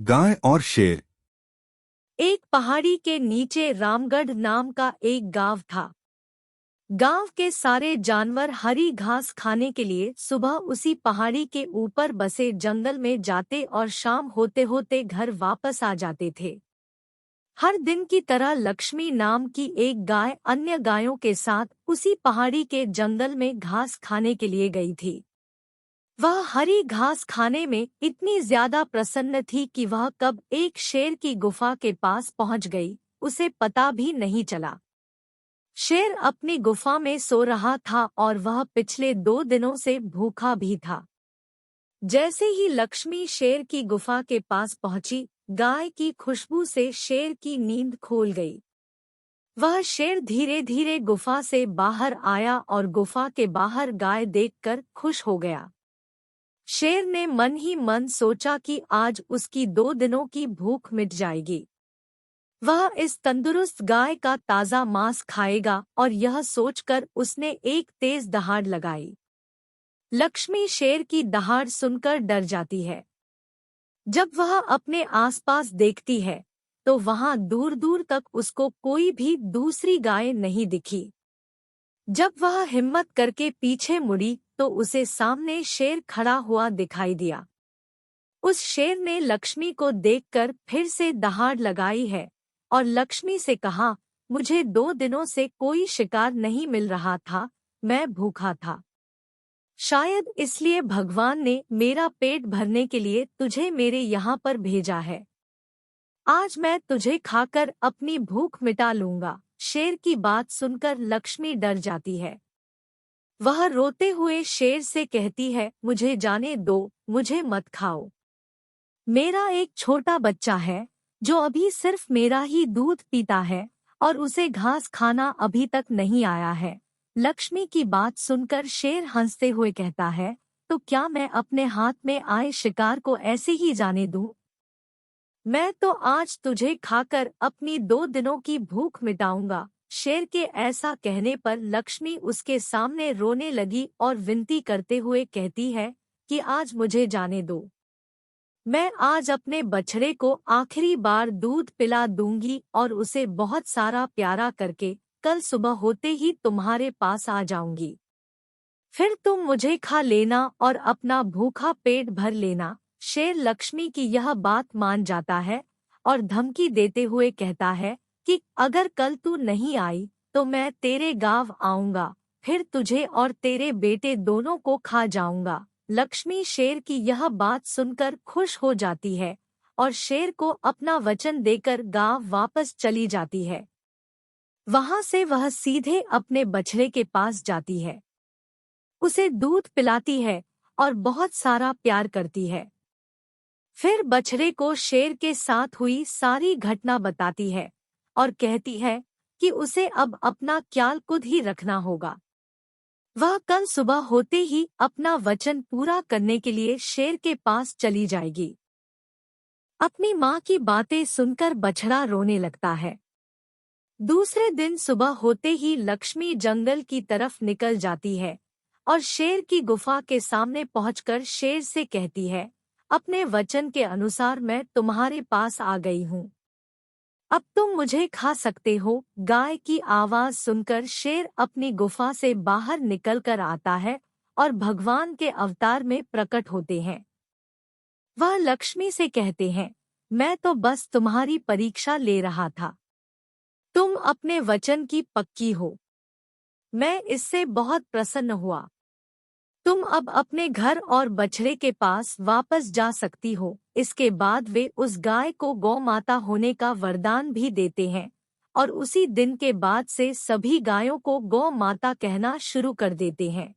गाय और शेर। एक पहाड़ी के नीचे रामगढ़ नाम का एक गांव था। गांव के सारे जानवर हरी घास खाने के लिए सुबह उसी पहाड़ी के ऊपर बसे जंगल में जाते और शाम होते होते घर वापस आ जाते थे। हर दिन की तरह लक्ष्मी नाम की एक गाय अन्य गायों के साथ उसी पहाड़ी के जंगल में घास खाने के लिए गई थी। वह हरी घास खाने में इतनी ज्यादा प्रसन्न थी कि वह कब एक शेर की गुफा के पास पहुंच गई, उसे पता भी नहीं चला। शेर अपनी गुफा में सो रहा था और वह पिछले 2 दिनों से भूखा भी था। जैसे ही लक्ष्मी शेर की गुफा के पास पहुंची, गाय की खुशबू से शेर की नींद खोल गई। वह शेर धीरे धीरे गुफा से बाहर आया और गुफा के बाहर गाय देखकर खुश हो गया। शेर ने मन ही मन सोचा कि आज उसकी 2 दिनों की भूख मिट जाएगी। वह इस तंदुरुस्त गाय का ताज़ा मांस खाएगा और यह सोचकर उसने एक तेज दहाड़ लगाई। लक्ष्मी शेर की दहाड़ सुनकर डर जाती है। जब वह अपने आसपास देखती है तो वहां दूर दूर तक उसको कोई भी दूसरी गाय नहीं दिखी। जब वह हिम्मत करके पीछे मुड़ी तो उसे सामने शेर खड़ा हुआ दिखाई दिया। उस शेर ने लक्ष्मी को देखकर फिर से दहाड़ लगाई है और लक्ष्मी से कहा, मुझे 2 दिनों से कोई शिकार नहीं मिल रहा था, मैं भूखा था। शायद इसलिए भगवान ने मेरा पेट भरने के लिए तुझे मेरे यहाँ पर भेजा है। आज मैं तुझे खाकर अपनी भूख मिटा लूंगा। शेर की बात सुनकर लक्ष्मी डर जाती है। वह रोते हुए शेर से कहती है, मुझे जाने दो, मुझे मत खाओ। मेरा एक छोटा बच्चा है जो अभी सिर्फ मेरा ही दूध पीता है और उसे घास खाना अभी तक नहीं आया है। लक्ष्मी की बात सुनकर शेर हंसते हुए कहता है, तो क्या मैं अपने हाथ में आए शिकार को ऐसे ही जाने दूं? मैं तो आज तुझे खाकर अपनी 2 दिनों की भूख मिटाऊंगा। शेर के ऐसा कहने पर लक्ष्मी उसके सामने रोने लगी और विनती करते हुए कहती है कि आज मुझे जाने दो। मैं आज अपने बछड़े को आखिरी बार दूध पिला दूंगी और उसे बहुत सारा प्यारा करके कल सुबह होते ही तुम्हारे पास आ जाऊंगी। फिर तुम मुझे खा लेना और अपना भूखा पेट भर लेना। शेर लक्ष्मी की यह बात मान जाता है और धमकी देते हुए कहता है कि अगर कल तू नहीं आई तो मैं तेरे गांव आऊंगा, फिर तुझे और तेरे बेटे दोनों को खा जाऊंगा। लक्ष्मी शेर की यह बात सुनकर खुश हो जाती है और शेर को अपना वचन देकर गांव वापस चली जाती है। वहां से वह सीधे अपने बछड़े के पास जाती है, उसे दूध पिलाती है और बहुत सारा प्यार करती है। फिर बछड़े को शेर के साथ हुई सारी घटना बताती है और कहती है कि उसे अब अपना ख्याल खुद ही रखना होगा। वह कल सुबह होते ही अपना वचन पूरा करने के लिए शेर के पास चली जाएगी। अपनी माँ की बातें सुनकर बछड़ा रोने लगता है। दूसरे दिन सुबह होते ही लक्ष्मी जंगल की तरफ निकल जाती है और शेर की गुफा के सामने पहुंचकर शेर से कहती है, अपने वचन के अनुसार मैं तुम्हारे पास आ गई हूँ। अब तुम मुझे खा सकते हो। गाय की आवाज सुनकर शेर अपनी गुफा से बाहर निकलकर आता है और भगवान के अवतार में प्रकट होते हैं। वह लक्ष्मी से कहते हैं, मैं तो बस तुम्हारी परीक्षा ले रहा था। तुम अपने वचन की पक्की हो। मैं इससे बहुत प्रसन्न हुआ। तुम अब अपने घर और बछड़े के पास वापस जा सकती हो। इसके बाद वे उस गाय को गौ माता होने का वरदान भी देते हैं और उसी दिन के बाद से सभी गायों को गौ माता कहना शुरू कर देते हैं।